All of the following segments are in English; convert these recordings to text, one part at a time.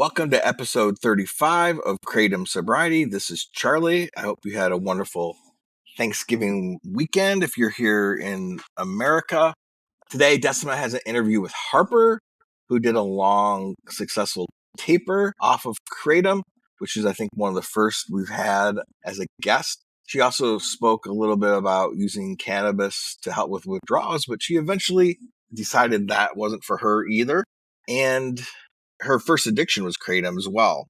Welcome to episode 35 of Kratom Sobriety. This is Charlie. I hope you had a wonderful Thanksgiving weekend if you're here in America. Today, Decima has an interview with Harper, who did a long, successful taper off of Kratom, which is, I think, one of the first we've had as a guest. She also spoke a little bit about using cannabis to help with withdrawals, but she eventually decided that wasn't for her either. And her first addiction was Kratom as well.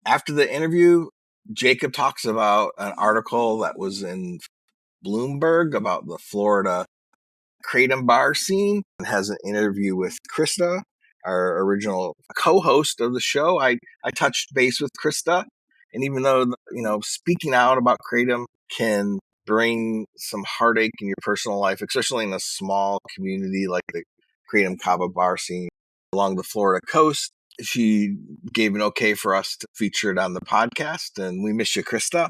After the interview, Jacob talks about an article that was in Bloomberg about the Florida Kratom bar scene and has an interview with Krista, our original co-host of the show. I touched base with Krista, and even though, speaking out about Kratom can bring some heartache in your personal life, especially in a small community like the Kratom Kava bar scene along the Florida coast, she gave an okay for us to feature it on the podcast, and we miss you, Krista.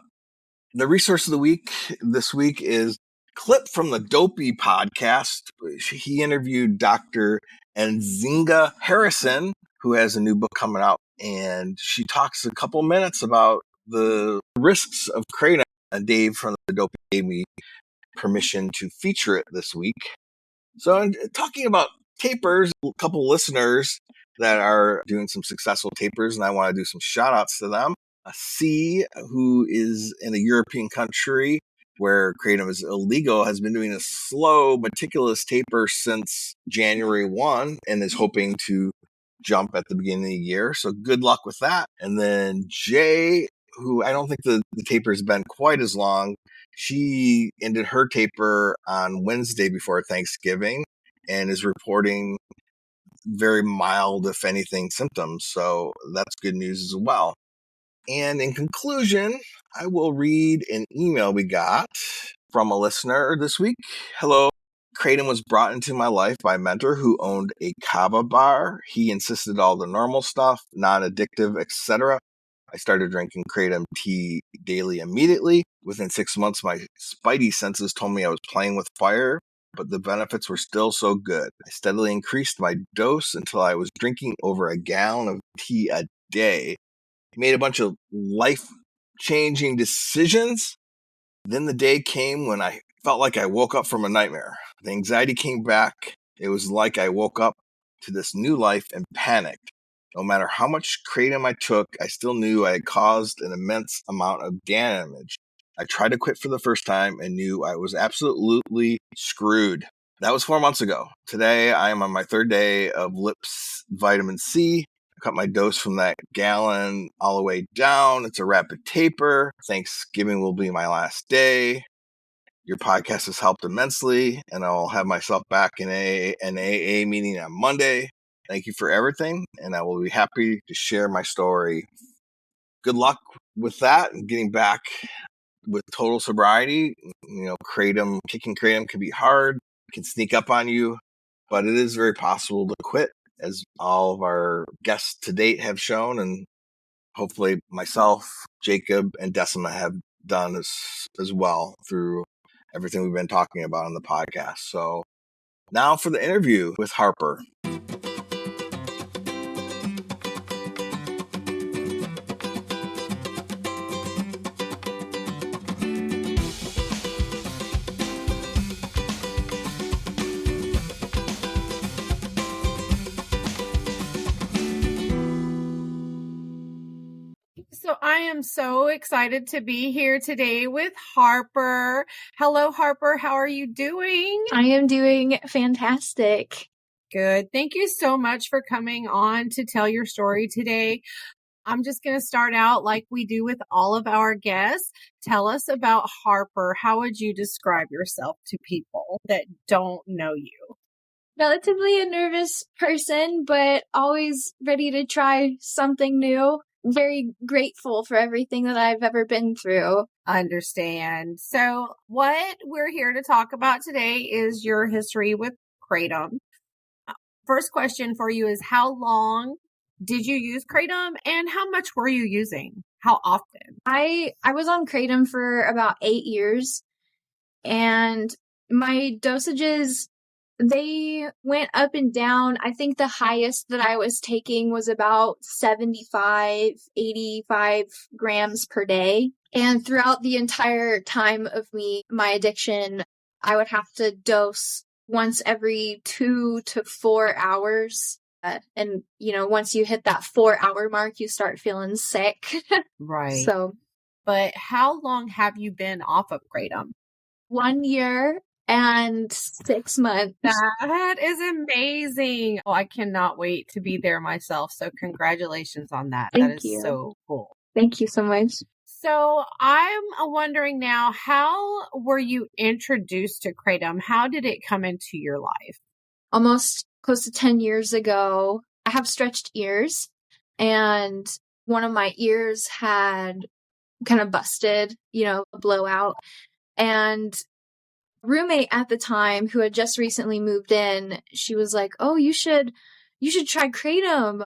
The resource of the week this week is a clip from the Dopey podcast. He interviewed Dr. Nzinga Harrison, who has a new book coming out, and she talks a couple minutes about the risks of Kratom. And Dave from the Dopey gave me permission to feature it this week. So I'm talking about tapers, a couple listeners that are doing some successful tapers, and I want to do some shout outs to them. C, who is in a European country where Kratom is illegal, has been doing a slow, meticulous taper since January 1 and is hoping to jump at the beginning of the year. So good luck with that. And then J, who I don't think the taper has been quite as long. She ended her taper on Wednesday before Thanksgiving and is reporting very mild, if anything, symptoms. So that's good news as well. And in conclusion, I will read an email we got from a listener this week. Hello. Kratom was brought into my life by a mentor who owned a kava bar. He insisted all the normal stuff, non-addictive, etc. I started drinking Kratom tea daily immediately. Within 6 months, my spidey senses told me I was playing with fire, but the benefits were still so good. I steadily increased my dose until I was drinking over a gallon of tea a day. I made a bunch of life-changing decisions. Then the day came when I felt like I woke up from a nightmare. The anxiety came back. It was like I woke up to this new life and panicked. No matter how much Kratom I took, I still knew I had caused an immense amount of damage. I tried to quit for the first time and knew I was absolutely screwed. That was 4 months ago. Today, I am on my third day of lips vitamin C. I cut my dose from that gallon all the way down. It's a rapid taper. Thanksgiving will be my last day. Your podcast has helped immensely, and I'll have myself back in an AA meeting on Monday. Thank you for everything, and I will be happy to share my story. Good luck with that and getting back with total sobriety. Kicking Kratom can be hard, can sneak up on you, but it is very possible to quit, as all of our guests to date have shown, and hopefully myself, Jacob, and Decima have done as well through everything we've been talking about on the podcast. So now for the interview with Harper. So I am so excited to be here today with Harper. Hello, Harper. How are you doing? I am doing fantastic. Good. Thank you so much for coming on to tell your story today. I'm just going to start out like we do with all of our guests. Tell us about Harper. How would you describe yourself to people that don't know you? Relatively a nervous person, but always ready to try something new. Very grateful for everything that I've ever been through. Understand. So what we're here to talk about today is your history with Kratom. First question for you is, how long did you use Kratom and how much were you using? How often? I was on Kratom for about 8 years, and my dosages They went up and down. I think the highest that I was taking was about 75, 85 grams per day. And throughout the entire time of my addiction, I would have to dose once every 2 to 4 hours. And, once you hit that 4-hour mark, you start feeling sick. Right. So, but how long have you been off of Kratom? 1 year and 6 months. That is amazing. Oh, I cannot wait to be there myself. So congratulations on that. Thank That is you. so cool. Thank you so much. So I'm wondering now, how were you introduced to Kratom? How did it come into your life? Almost close to 10 years ago, I have stretched ears, and one of my ears had kind of busted, a blowout. And roommate at the time, who had just recently moved in, she was like, "Oh, you should try Kratom.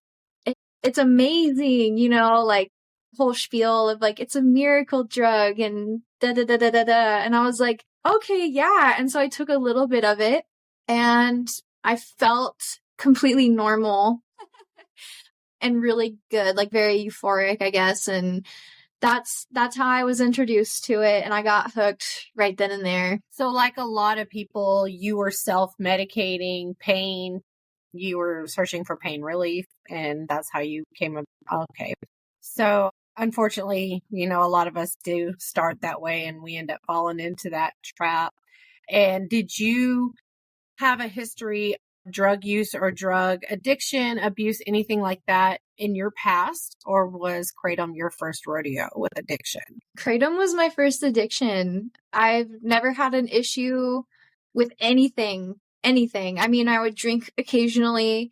It's amazing," like whole spiel of like, it's a miracle drug and da da da da da da. And I was like, okay, yeah. And so I took a little bit of it, and I felt completely normal and really good, like very euphoric, I guess. And that's how I was introduced to it, and I got hooked right then and there. So like a lot of people, you were self-medicating pain. You were searching for pain relief, and that's how you came up. Okay. So unfortunately, a lot of us do start that way, and we end up falling into that trap. And did you have a history of drug use or drug addiction, abuse, anything like that in your past? Or was Kratom your first rodeo with addiction? Kratom was my first addiction. I've never had an issue with anything. I mean, I would drink occasionally.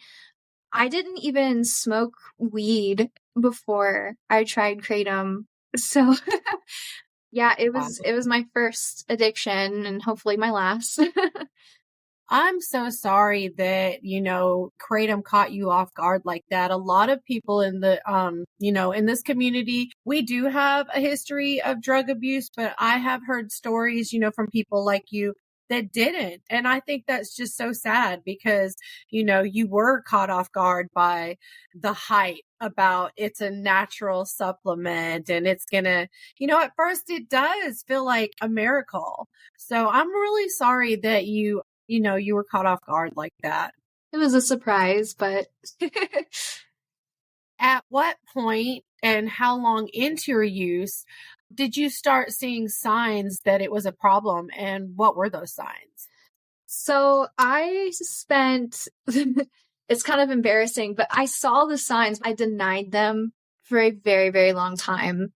I didn't even smoke weed before I tried Kratom. So yeah, it was my first addiction, and hopefully my last. I'm so sorry that, Kratom caught you off guard like that. A lot of people in the, in this community, we do have a history of drug abuse, but I have heard stories, from people like you that didn't. And I think that's just so sad because, you were caught off guard by the hype about it's a natural supplement and it's gonna, at first it does feel like a miracle. So I'm really sorry that you were caught off guard like that. It was a surprise, but At what point and how long into your use did you start seeing signs that it was a problem, and what were those signs? So I spent, it's kind of embarrassing, but I saw the signs. I denied them for a very, very long time,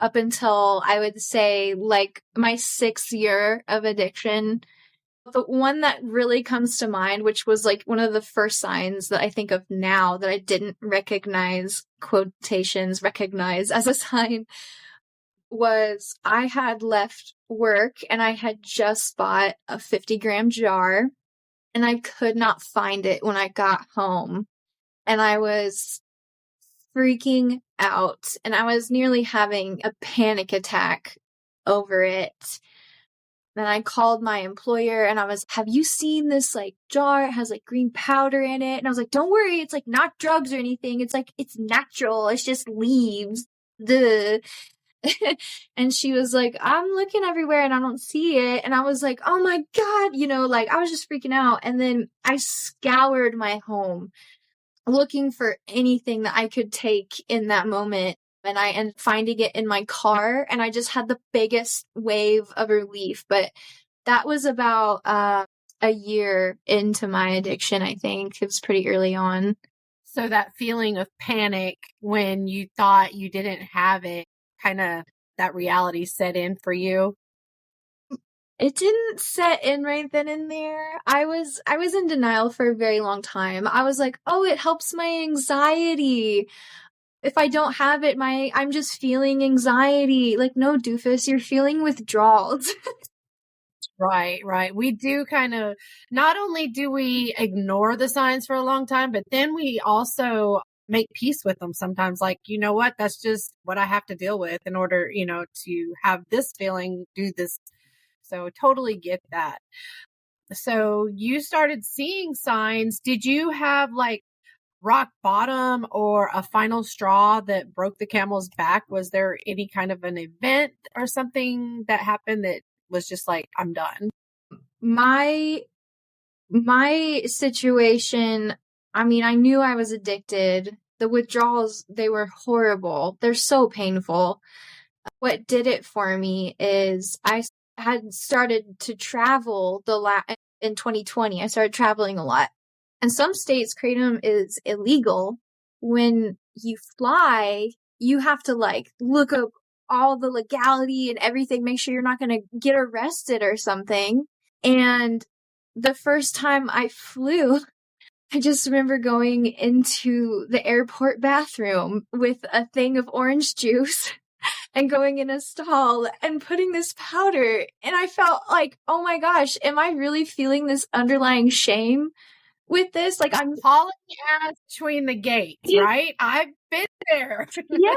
up until I would say like my 6th year of addiction. The one that really comes to mind, which was like one of the first signs that I think of now that I didn't recognize as a sign, was I had left work and I had just bought a 50-gram jar, and I could not find it when I got home. And I was freaking out, and I was nearly having a panic attack over it. Then I called my employer and I was, "Have you seen this like jar? It has like green powder in it." And I was like, "Don't worry, it's like not drugs or anything. It's like, it's natural. It's just leaves." Duh. And she was like, "I'm looking everywhere and I don't see it." And I was like, "Oh my God," like I was just freaking out. And then I scoured my home looking for anything that I could take in that moment. And I ended up finding it in my car, and I just had the biggest wave of relief. But that was about a year into my addiction, I think. It was pretty early on. So that feeling of panic when you thought you didn't have it, kind of that reality set in for you? It didn't set in right then and there. I was in denial for a very long time. I was like, "Oh, it helps my anxiety. If I don't have it, I'm just feeling anxiety." Like, no, doofus, you're feeling withdrawals. Right. We do kind of, not only do we ignore the signs for a long time, but then we also make peace with them sometimes. Like, you know what, that's just what I have to deal with in order, to have this feeling, do this. So totally get that. So you started seeing signs. Did you have like rock bottom or a final straw that broke the camel's back? Was there any kind of an event or something that happened that was just like, I'm done? My situation, I mean, I knew I was addicted. The withdrawals, they were horrible. They're so painful. What did it for me is I had started to travel in 2020. I started traveling a lot. In some states, kratom is illegal. When you fly, you have to like look up all the legality and everything, make sure you're not going to get arrested or something. And the first time I flew, I just remember going into the airport bathroom with a thing of orange juice and going in a stall and putting this powder. And I felt like, oh my gosh, am I really feeling this underlying shame with this? Like I'm hauling ass between the gates, right? I've been there. Yeah,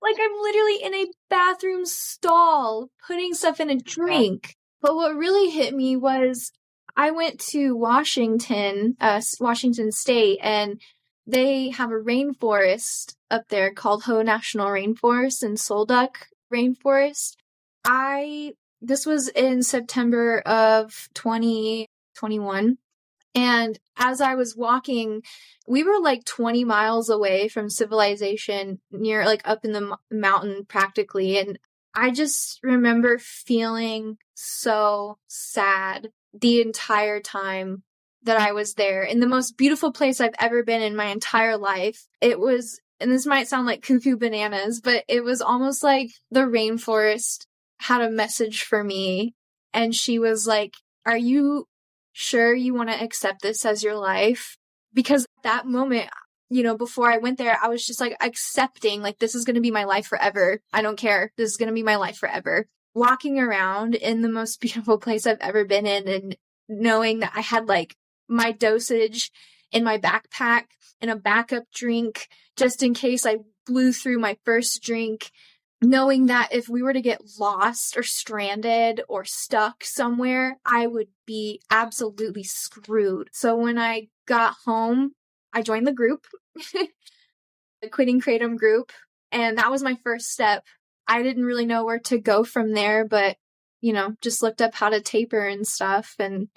like I'm literally in a bathroom stall putting stuff in a drink. But what really hit me was I went to Washington State, and they have a rainforest up there called Ho National Rainforest and Solduck Rainforest. This was in September of 2021. And as I was walking, we were like 20 miles away from civilization, near like up in the mountain practically. And I just remember feeling so sad the entire time that I was there, in the most beautiful place I've ever been in my entire life. It was, and this might sound like cuckoo bananas, but it was almost like the rainforest had a message for me. And she was like, are you sure you want to accept this as your life? Because at that moment, you know, before I went there, I was just like accepting, like, this is going to be my life forever. I don't care. This is going to be my life forever. Walking around in the most beautiful place I've ever been in, and knowing that I had like my dosage in my backpack and a backup drink just in case I blew through my first drink. Knowing that if we were to get lost or stranded or stuck somewhere, I would be absolutely screwed. So when I got home, I joined the group, the Quitting Kratom group, and that was my first step. I didn't really know where to go from there, but, you know, just looked up how to taper and stuff. And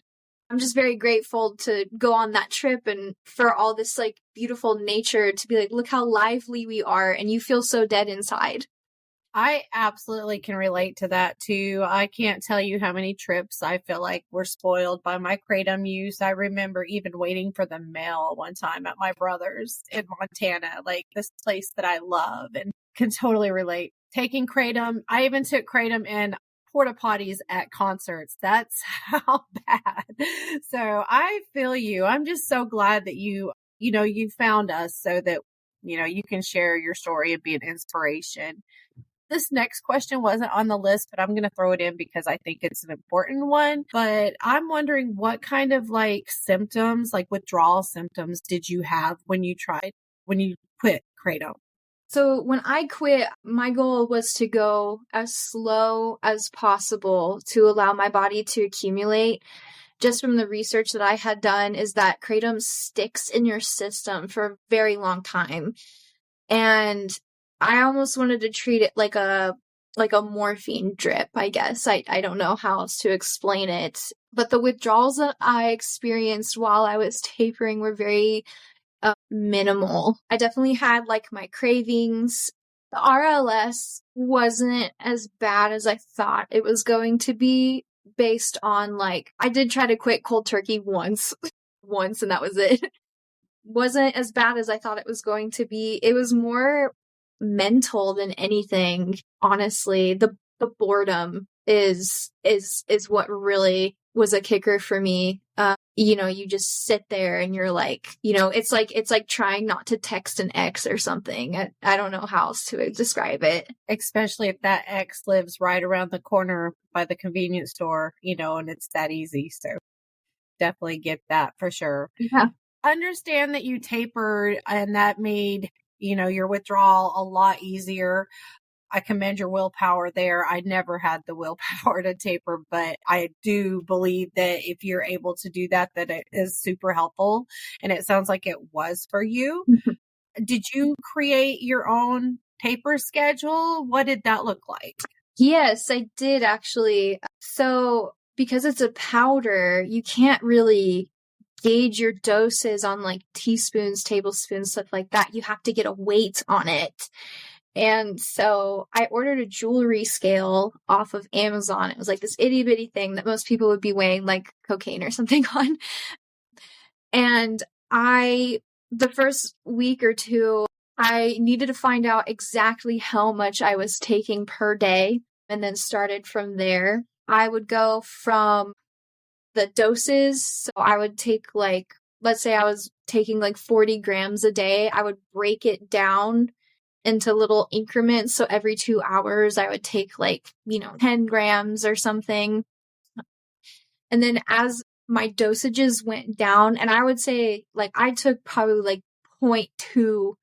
I'm just very grateful to go on that trip and for all this like beautiful nature to be like, look how lively we are, and you feel so dead inside. I absolutely can relate to that too. I can't tell you how many trips I feel like were spoiled by my kratom use. I remember even waiting for the mail one time at my brother's in Montana, like this place that I love and can totally relate. Taking kratom, I even took kratom in porta potties at concerts. That's how bad. So I feel you. I'm just so glad that you found us so that, you can share your story and be an inspiration. This next question wasn't on the list, but I'm going to throw it in because I think it's an important one. But I'm wondering what kind of like symptoms, like withdrawal symptoms, did you have when you quit kratom? So when I quit, my goal was to go as slow as possible to allow my body to accumulate. Just from the research that I had done, is that kratom sticks in your system for a very long time. And I almost wanted to treat it like a morphine drip, I guess. I don't know how else to explain it. But the withdrawals that I experienced while I was tapering were very minimal. I definitely had like my cravings. The RLS wasn't as bad as I thought it was going to be, based on like, I did try to quit cold turkey once, and that was it. Wasn't as bad as I thought it was going to be. It was more mental than anything, honestly. The boredom is what really was a kicker for me. You just sit there and you're like, it's like trying not to text an ex or something. I don't know how else to describe it. Especially if that ex lives right around the corner by the convenience store, and it's that easy. So definitely get that for sure. Yeah. Understand that you tapered and that made, your withdrawal a lot easier. I commend your willpower there. I never had the willpower to taper, but I do believe that if you're able to do that, that it is super helpful. And it sounds like it was for you. Did you create your own taper schedule? What did that look like? Yes, I did actually. So because it's a powder, you can't really gauge your doses on like teaspoons, tablespoons, stuff like that. You have to get a weight on it. And so I ordered a jewelry scale off of Amazon. It was like this itty bitty thing that most people would be weighing like cocaine or something on. And the first week or two, I needed to find out exactly how much I was taking per day and then started from there. I would go from the doses. So I would take like, let's say I was taking like 40 grams a day. I would break it down into little increments. So every 2 hours, I would take like, 10 grams or something. And then as my dosages went down, and I would say like I took probably like 0.2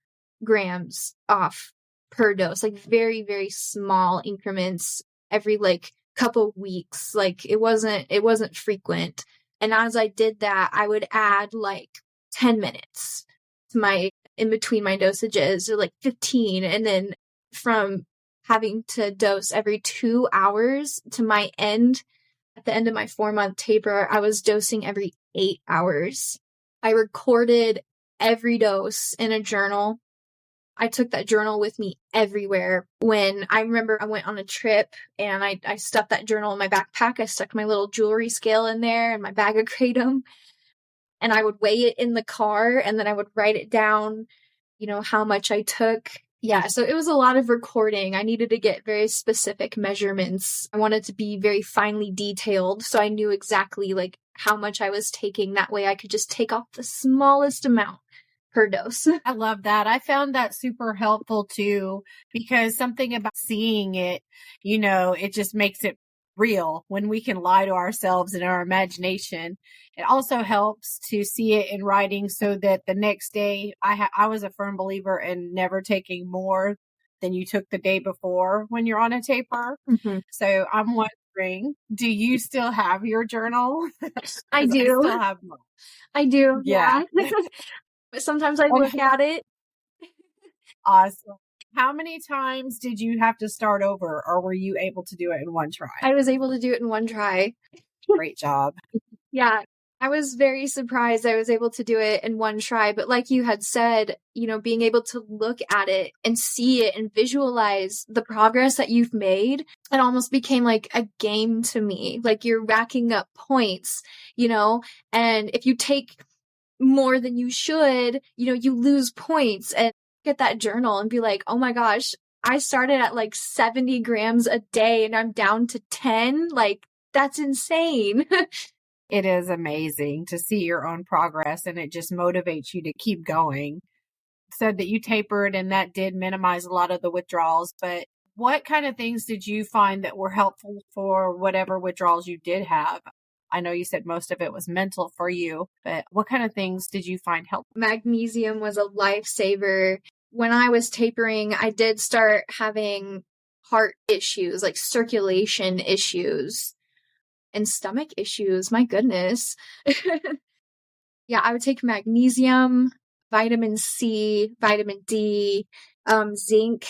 grams off per dose, like very, very small increments every like couple weeks. Like it wasn't frequent. And as I did that, I would add like 10 minutes to in between my dosages, or like 15. And then from having to dose every 2 hours to at the end of my 4-month taper, I was dosing every 8 hours. I recorded every dose in a journal. I took that journal with me everywhere. When I remember I went on a trip and I stuffed that journal in my backpack. I stuck my little jewelry scale in there and my bag of Kratom. And I would weigh it in the car, and then I would write it down, how much I took. Yeah, so it was a lot of recording. I needed to get very specific measurements. I wanted to be very finely detailed, so I knew exactly like how much I was taking. That way I could just take off the smallest amount per dose. I love that. I found that super helpful too, because something about seeing it, it just makes it real when we can lie to ourselves in our imagination. It also helps to see it in writing so that the next day, I was a firm believer in never taking more than you took the day before when you're on a taper. Mm-hmm. So I'm wondering, do you still have your journal? I do. I still have mine. I do. Yeah. But sometimes I look at it. Awesome. How many times did you have to start over, or were you able to do it in one try? I was able to do it in one try. Great job. Yeah, I was very surprised I was able to do it in one try. But like you had said, being able to look at it and see it and visualize the progress that you've made, it almost became like a game to me. Like you're racking up points, and if you take more than you should, you lose points. And at that journal and be like, oh my gosh, I started at like 70 grams a day and I'm down to 10. Like, that's insane. It is amazing to see your own progress, and it just motivates you to keep going. Said that you tapered and that did minimize a lot of the withdrawals, but what kind of things did you find that were helpful for whatever withdrawals you did have? I know you said most of it was mental for you, but what kind of things did you find helpful? Magnesium was a lifesaver. When I was tapering, I did start having heart issues, like circulation issues and stomach issues. My goodness. Yeah, I would take magnesium, vitamin C, vitamin D, zinc.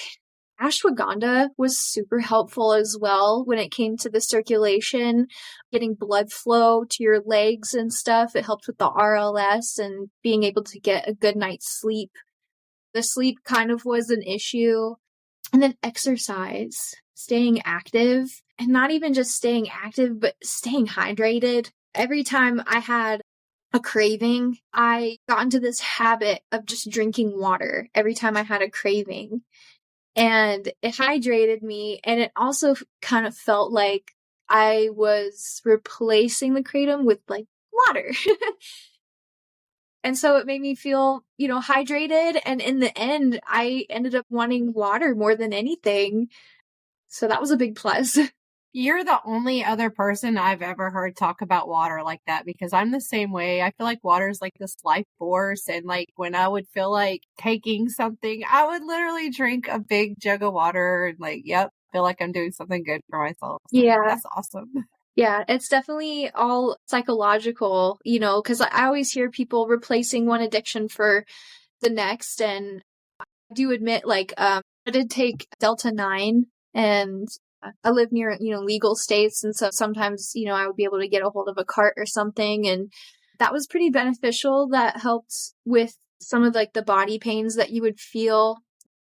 Ashwagandha was super helpful as well when it came to the circulation, getting blood flow to your legs and stuff. It helped with the RLS and being able to get a good night's sleep. The sleep kind of was an issue. And then exercise, staying active, and not even just staying active, but staying hydrated. Every time I had a craving, I got into this habit of just drinking water every time I had a craving. And it hydrated me, and it also kind of felt like I was replacing the Kratom with like water. And so it made me feel, hydrated. And in the end, I ended up wanting water more than anything. So that was a big plus. You're the only other person I've ever heard talk about water like that, because I'm the same way. I feel like water is like this life force. And like when I would feel like taking something, I would literally drink a big jug of water and like, yep, feel like I'm doing something good for myself. So Yeah. that's awesome. Yeah, it's definitely all psychological, because I always hear people replacing one addiction for the next. And I do admit, like, I did take Delta 9, and I live near, legal states. And so sometimes, I would be able to get a hold of a cart or something. And that was pretty beneficial. That helped with some of like the body pains that you would feel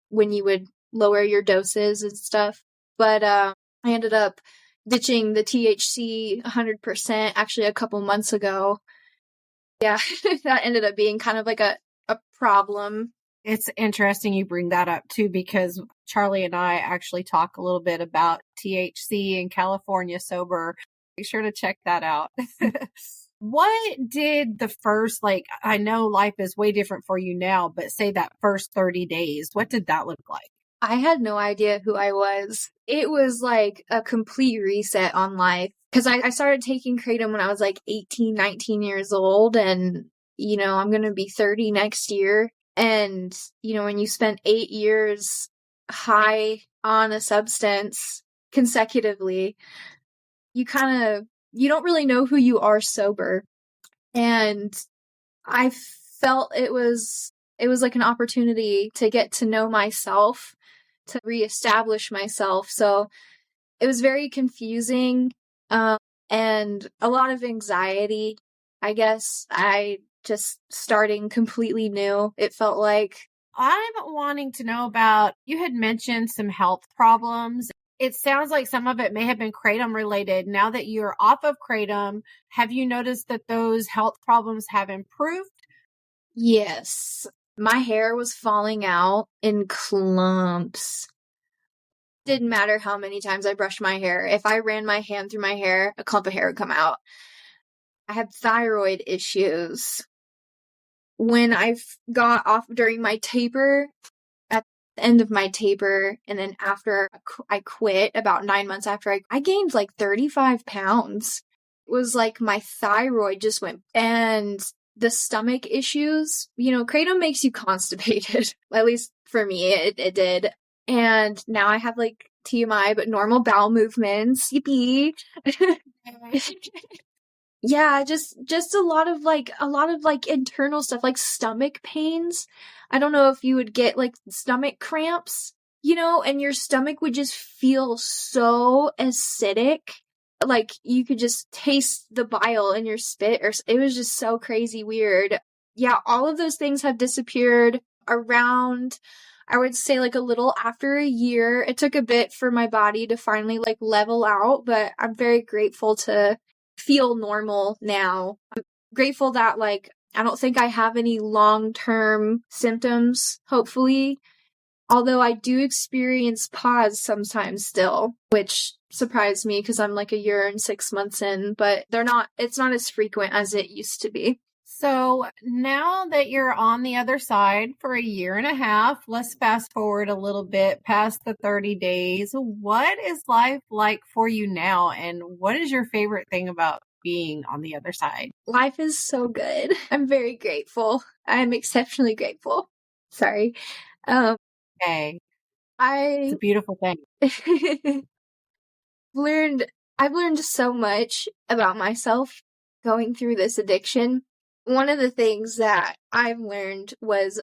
when you would lower your doses and stuff. But I ended up ditching the THC 100% actually a couple months ago. Yeah, that ended up being kind of like a problem. It's interesting you bring that up too, because Charlie and I actually talk a little bit about THC in California sober. Be sure to check that out. What did the first, like, I know life is way different for you now, but say that first 30 days, what did that look like? I had no idea who I was. It was like a complete reset on life. Because I started taking Kratom when I was like 18, 19 years old. And, I'm going to be 30 next year. And, when you spend 8 years high on a substance consecutively, you don't really know who you are sober. And I felt it was like an opportunity to get to know myself, to reestablish myself. So it was very confusing, and a lot of anxiety. I guess I just starting completely new. It felt like. I'm wanting to know about, you had mentioned some health problems. It sounds like some of it may have been Kratom related. Now that you're off of Kratom, have you noticed that those health problems have improved? Yes. My hair was falling out in clumps. Didn't matter how many times I brushed my hair. If I ran my hand through my hair, a clump of hair would come out. I had thyroid issues. When I got off during my taper, at the end of my taper, and then after I quit, about 9 months after I gained like 35 pounds. It was like my thyroid just went, and the stomach issues, Kratom makes you constipated. At least for me, it did. And now I have like TMI, but normal bowel movements. Yippee. Yeah, just a lot of like internal stuff, like stomach pains. I don't know if you would get like stomach cramps, and your stomach would just feel so acidic. Like you could just taste the bile in your spit, or it was just so crazy weird. Yeah, all of those things have disappeared around, I would say, like a little after a year. It took a bit for my body to finally like level out, but I'm very grateful to feel normal now. I'm grateful that like I don't think I have any long-term symptoms, hopefully. Although I do experience pause sometimes still, which surprised me because I'm like a year and 6 months in, but it's not as frequent as it used to be. So now that you're on the other side for a year and a half, let's fast forward a little bit past the 30 days. What is life like for you now? And what is your favorite thing about being on the other side? Life is so good. I'm very grateful. I'm exceptionally grateful. Sorry. Okay. It's a beautiful thing. I've learned so much about myself going through this addiction. One of the things that I've learned was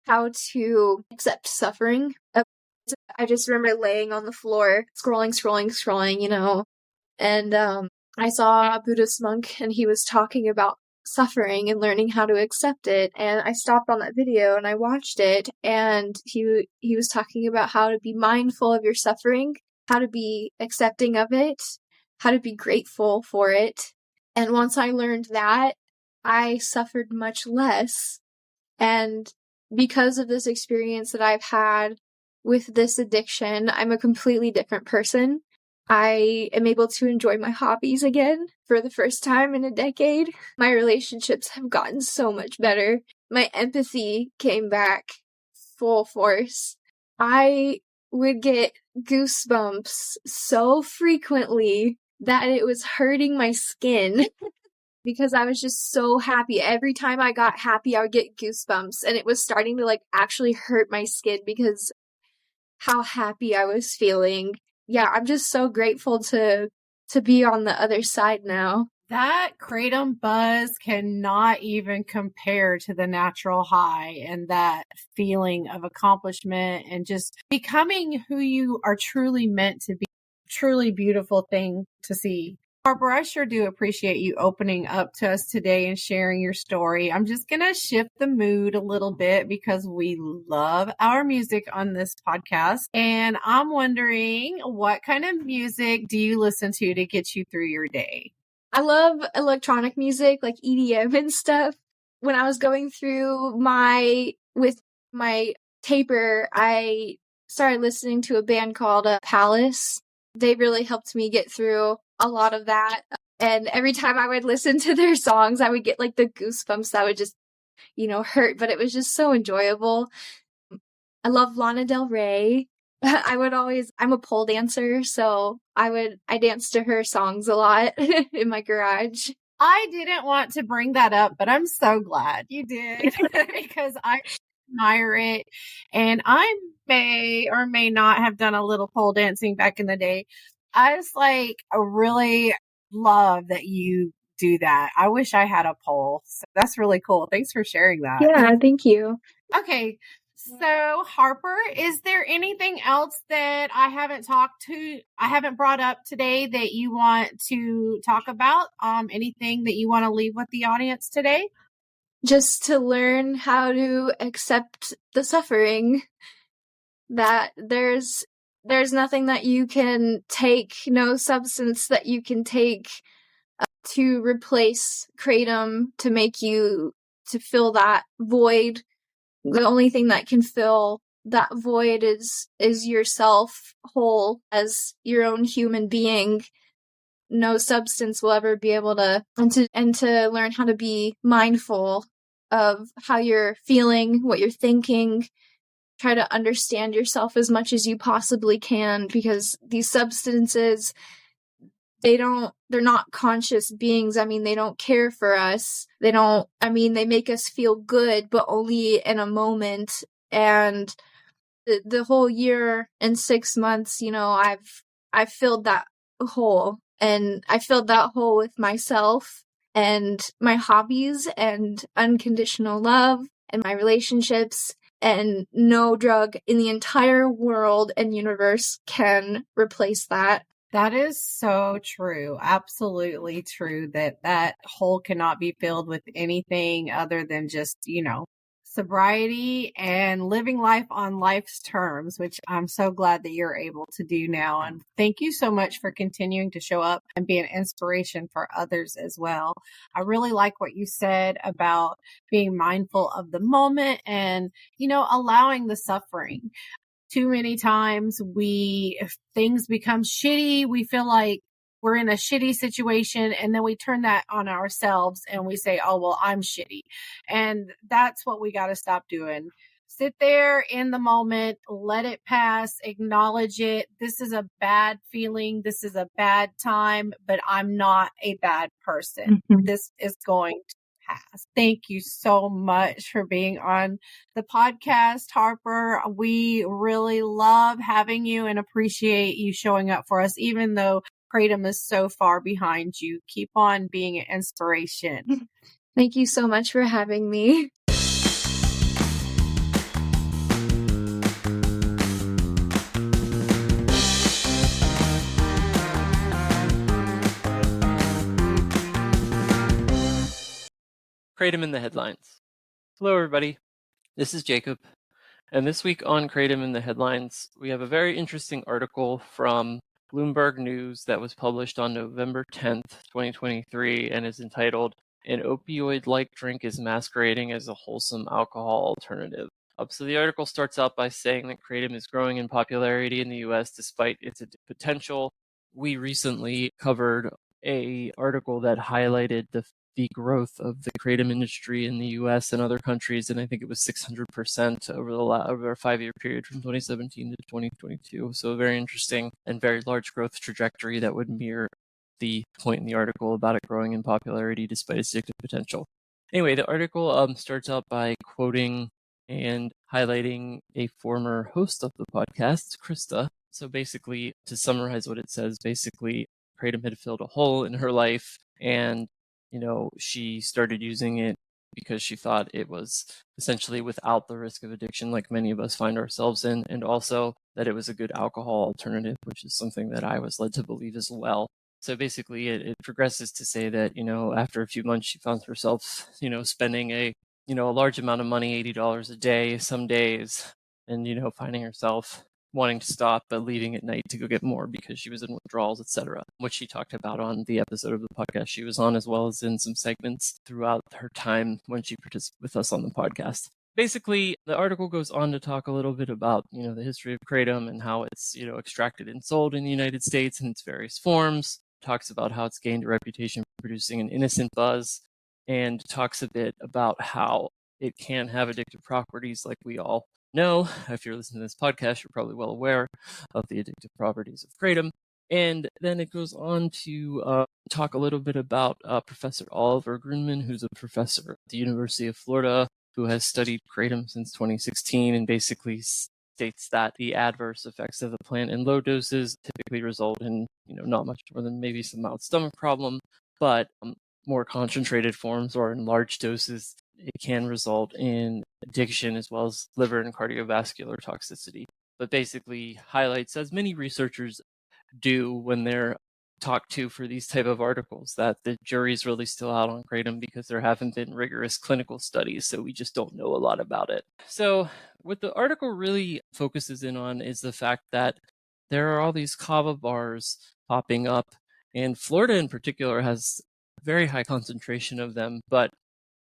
how to accept suffering. I just remember laying on the floor, scrolling, and I saw a Buddhist monk, and he was talking about suffering and learning how to accept it. And I stopped on that video and I watched it, and he was talking about how to be mindful of your suffering, how to be accepting of it, how to be grateful for it. And once I learned that, I suffered much less. And because of this experience that I've had with this addiction, I'm a completely different person. I am able to enjoy my hobbies again for the first time in a decade. My relationships have gotten so much better. My empathy came back full force. I would get goosebumps so frequently that it was hurting my skin because I was just so happy. Every time I got happy, I would get goosebumps, and it was starting to like actually hurt my skin because how happy I was feeling. Yeah, I'm just so grateful to be on the other side now. That Kratom buzz cannot even compare to the natural high and that feeling of accomplishment and just becoming who you are truly meant to be. Truly beautiful thing to see. Harper, I sure do appreciate you opening up to us today and sharing your story. I'm just going to shift the mood a little bit because we love our music on this podcast. And I'm wondering, what kind of music do you listen to get you through your day? I love electronic music, like EDM and stuff. When I was going through with my taper, I started listening to a band called Palace. They really helped me get through a lot of that. And every time I would listen to their songs, I would get like the goosebumps that would just, hurt, but it was just so enjoyable. I love Lana Del Rey. I'm a pole dancer, so I dance to her songs a lot in my garage. I didn't want to bring that up, but I'm so glad you did because I admire it. And I may or may not have done a little pole dancing back in the day. I just really love that you do that. I wish I had a pole. So that's really cool. Thanks for sharing that. Yeah, thank you. Okay. So Harper, is there anything else that I haven't brought up today that you want to talk about? Anything that you want to leave with the audience today? Just to learn how to accept the suffering, that there's nothing that you can take, no substance that you can take to replace Kratom to fill that void. The only thing that can fill that void is yourself whole as your own human being. No substance will ever be able to, and to learn how to be mindful of how you're feeling, what you're thinking. Try to understand yourself as much as you possibly can, because these substances, they're not conscious beings. I mean, they don't care for us. They make us feel good, but only in a moment. And the whole year and 6 months, I've filled that hole, and I filled that hole with myself and my hobbies and unconditional love and my relationships, and no drug in the entire world and universe can replace that. That is so true. Absolutely true that hole cannot be filled with anything other than just, sobriety and living life on life's terms, which I'm so glad that you're able to do now. And thank you so much for continuing to show up and be an inspiration for others as well. I really like what you said about being mindful of the moment and, allowing the suffering. Too many times if things become shitty, we feel like we're in a shitty situation, and then we turn that on ourselves and we say, oh, well, I'm shitty. And that's what we got to stop doing. Sit there in the moment, let it pass, acknowledge it. This is a bad feeling. This is a bad time, but I'm not a bad person. Mm-hmm. This is going to pass. Thank you so much for being on the podcast, Harper. We really love having you and appreciate you showing up for us, even though Kratom is so far behind you. Keep on being an inspiration. Thank you so much for having me. Kratom in the headlines. Hello, everybody. This is Jacob. And this week on Kratom in the headlines, we have a very interesting article from Bloomberg News that was published on November 10th, 2023, and is entitled, "An Opioid-Like Drink is Masquerading as a Wholesome Alcohol Alternative." So the article starts out by saying that Kratom is growing in popularity in the US despite its potential. We recently covered an article that highlighted the the growth of the kratom industry in the US and other countries, and I think it was 600% over a 5-year period from 2017 to 2022. So a very interesting and very large growth trajectory that would mirror the point in the article about it growing in popularity despite its addictive potential. Anyway, the article starts out by quoting and highlighting a former host of the podcast, Krista. So basically, to summarize what it says, basically, kratom had filled a hole in her life, and she started using it because she thought it was essentially without the risk of addiction, like many of us find ourselves in, and also that it was a good alcohol alternative, which is something that I was led to believe as well. So basically, it progresses to say that, after a few months, she found herself, spending a large amount of money, $80 a day, some days, and, finding herself wanting to stop, but leaving at night to go get more because she was in withdrawals, etc., which she talked about on the episode of the podcast she was on, as well as in some segments throughout her time when she participated with us on the podcast. Basically, the article goes on to talk a little bit about, the history of kratom and how it's, extracted and sold in the United States in its various forms. Talks about how it's gained a reputation for producing an innocent buzz, and talks a bit about how it can have addictive properties, like we all know. If you're listening to this podcast, you're probably well aware of the addictive properties of kratom. And then it goes on to talk a little bit about Professor Oliver Grunman, who's a professor at the University of Florida, who has studied kratom since 2016, and basically states that the adverse effects of the plant in low doses typically result in, not much more than maybe some mild stomach problem, but more concentrated forms or in large doses, it can result in addiction as well as liver and cardiovascular toxicity. But basically highlights, as many researchers do when they're talked to for these type of articles, that the jury's really still out on kratom because there haven't been rigorous clinical studies, so we just don't know a lot about it. So what the article really focuses in on is the fact that there are all these kava bars popping up, and Florida in particular has a very high concentration of them. But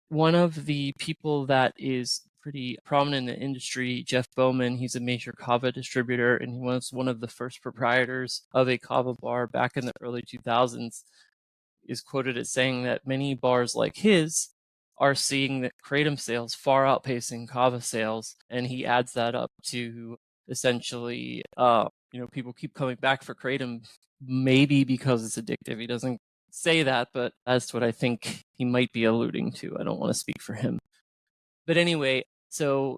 one of the people that is pretty prominent in the industry, Jeff Bowman, he's a major kava distributor, and he was one of the first proprietors of a kava bar back in the early 2000s, is quoted as saying that many bars like his are seeing that kratom sales far outpacing kava sales, and he adds that up to essentially, people keep coming back for kratom, maybe because it's addictive. He doesn't say that, but that's what I think he might be alluding to. I don't want to speak for him. But anyway, so,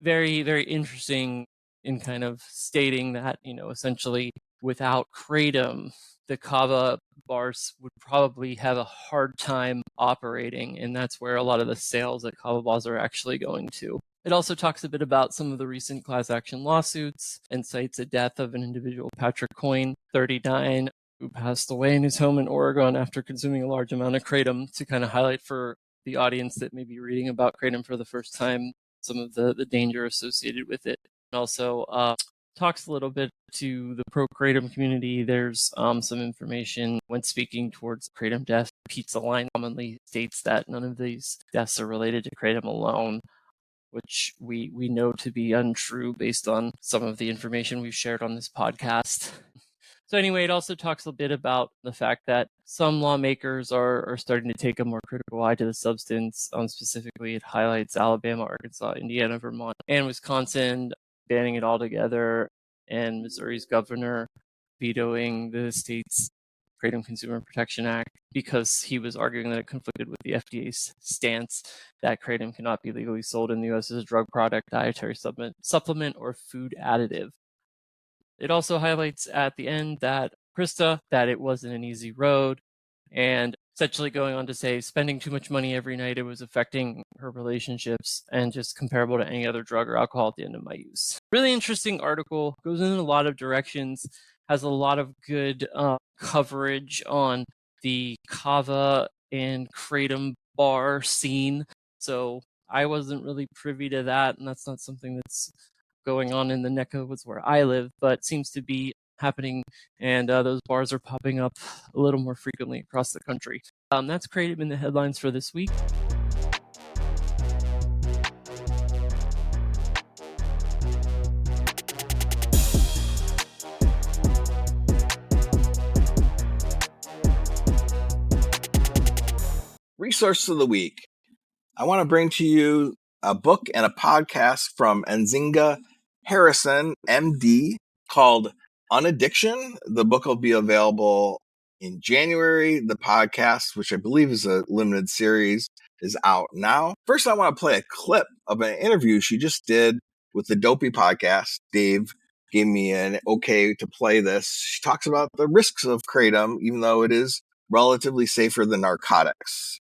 very, very interesting in kind of stating that, essentially without kratom, the kava bars would probably have a hard time operating, and that's where a lot of the sales at kava bars are actually going to. It also talks a bit about some of the recent class action lawsuits and cites the death of an individual, Patrick Coyne, 39, who passed away in his home in Oregon after consuming a large amount of kratom, to kind of highlight for the audience that may be reading about kratom for the first time some of the danger associated with it. And also talks a little bit to the pro-kratom community. There's some information when speaking towards kratom deaths. Pizza Line commonly states that none of these deaths are related to kratom alone, which we know to be untrue based on some of the information we've shared on this podcast. So anyway, it also talks a bit about the fact that some lawmakers are starting to take a more critical eye to the substance. Specifically, it highlights Alabama, Arkansas, Indiana, Vermont, and Wisconsin banning it altogether, and Missouri's governor vetoing the state's Kratom Consumer Protection Act because he was arguing that it conflicted with the FDA's stance that kratom cannot be legally sold in the U.S. as a drug product, dietary supplement, or food additive. It also highlights at the end that Krista, that it wasn't an easy road, and essentially going on to say spending too much money every night, it was affecting her relationships and just comparable to any other drug or alcohol at the end of my use. Really interesting article, goes in a lot of directions, has a lot of good coverage on the kava and kratom bar scene. So I wasn't really privy to that, and that's not something that's going on in the neck of the woods where I live, but seems to be happening, and those bars are popping up a little more frequently across the country. That's Kratom in the headlines for this week. resource of the week. I want to bring to you a book and a podcast from Nzinga Harrison, MD, called Unaddiction. The book will be available in January. The podcast, which I believe is a limited series, is out now. First, I want to play a clip of an interview she just did with the Dopey podcast. Dave gave me an okay to play this. She talks about the risks of Kratom, even though it is relatively safer than narcotics.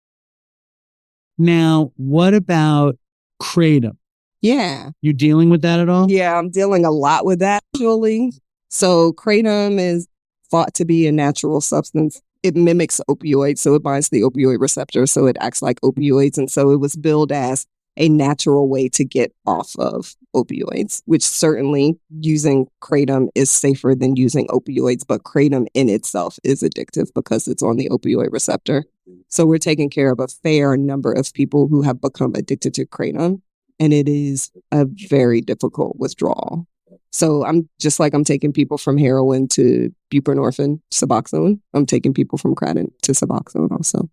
Now, what about Kratom? Yeah. You dealing with that at all? Yeah, I'm dealing a lot with that, actually. So Kratom is thought to be a natural substance. It mimics opioids, so it binds the opioid receptor, so it acts like opioids. And so it was billed as a natural way to get off of opioids, which certainly using Kratom is safer than using opioids. But Kratom in itself is addictive because it's on the opioid receptor. So we're taking care of a fair number of people who have become addicted to Kratom, and it is a very difficult withdrawal. So I'm taking people from heroin to buprenorphine, Suboxone. I'm taking people from Kratom to Suboxone also.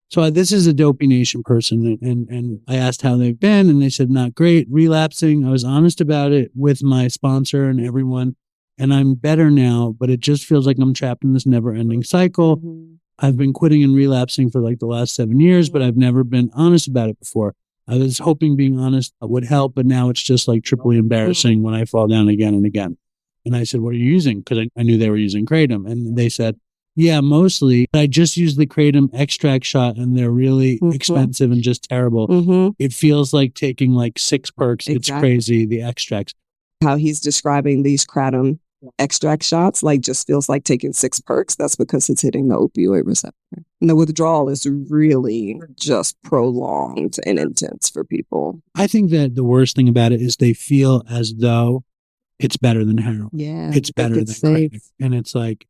So this is a Dopey Nation person, and I asked how they've been, and they said not great, relapsing. I was honest about it with my sponsor and everyone, and I'm better now, but it just feels like I'm trapped in this never-ending cycle. Mm-hmm. I've been quitting and relapsing for like the last 7 years, but I've never been honest about it before. I was hoping being honest would help, but now it's just like triply embarrassing when I fall down again and again. And I said, what are you using? Because I knew they were using Kratom. And they said, yeah, mostly. I just use the Kratom extract shot, and they're really expensive and just terrible. Mm-hmm. It feels like taking like 6 perks. Exactly. It's crazy, the extracts. How he's describing these Kratom extract shots, like just feels like taking 6 perks. That's because it's hitting the opioid receptor. And the withdrawal is really just prolonged and intense for people. I think that the worst thing about it is they feel as though it's better than heroin. Yeah. It's better than Kratom. And it's like,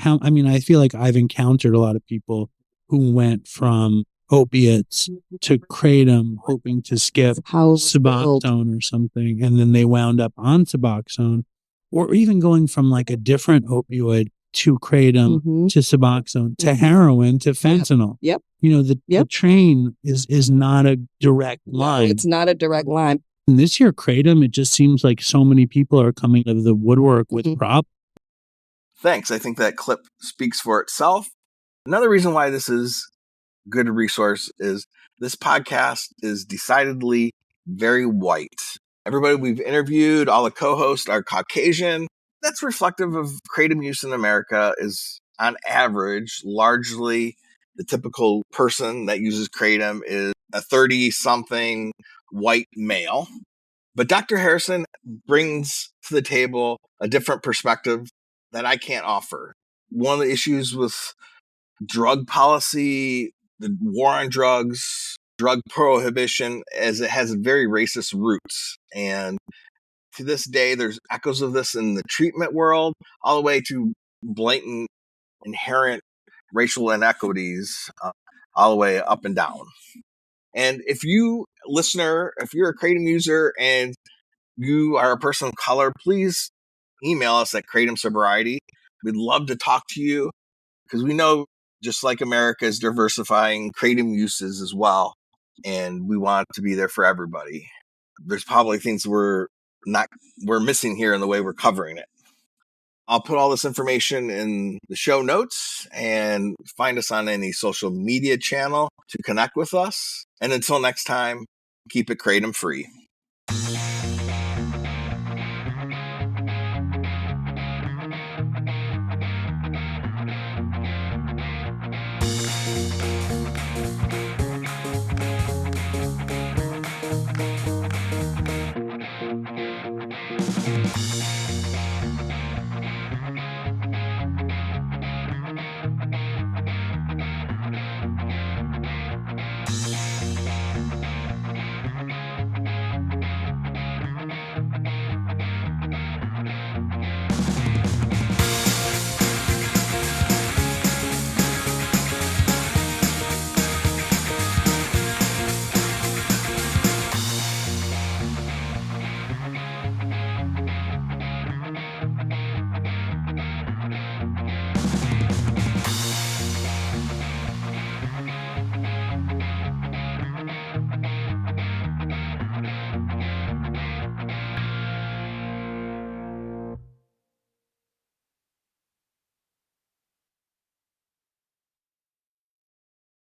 I feel like I've encountered a lot of people who went from opiates to Kratom, hoping to skip Suboxone or something. And then they wound up on Suboxone, or even going from like a different opioid to Kratom to Suboxone to heroin to fentanyl. Yep. You know, the train is not a direct line. No, it's not a direct line. And this year, Kratom, it just seems like so many people are coming out of the woodwork with prop. Thanks. I think that clip speaks for itself. Another reason why this is a good resource is this podcast is decidedly very white. Everybody we've interviewed, all the co-hosts are Caucasian. That's reflective of Kratom use in America is, on average, largely the typical person that uses Kratom is a 30-something white male. But Dr. Harrison brings to the table a different perspective that I can't offer. One of the issues with drug policy, the war on drugs, drug prohibition, as it has very racist roots. And to this day, there's echoes of this in the treatment world, all the way to blatant, inherent racial inequities, all the way up and down. And if you, listener, if you're a Kratom user and you are a person of color, please email us at Kratom Sobriety. We'd love to talk to you because we know, just like America is diversifying, Kratom uses as well. And we want to be there for everybody. There's probably things we're missing here in the way we're covering it. I'll put all this information in the show notes, and find us on any social media channel to connect with us. And until next time, keep it Kratom free.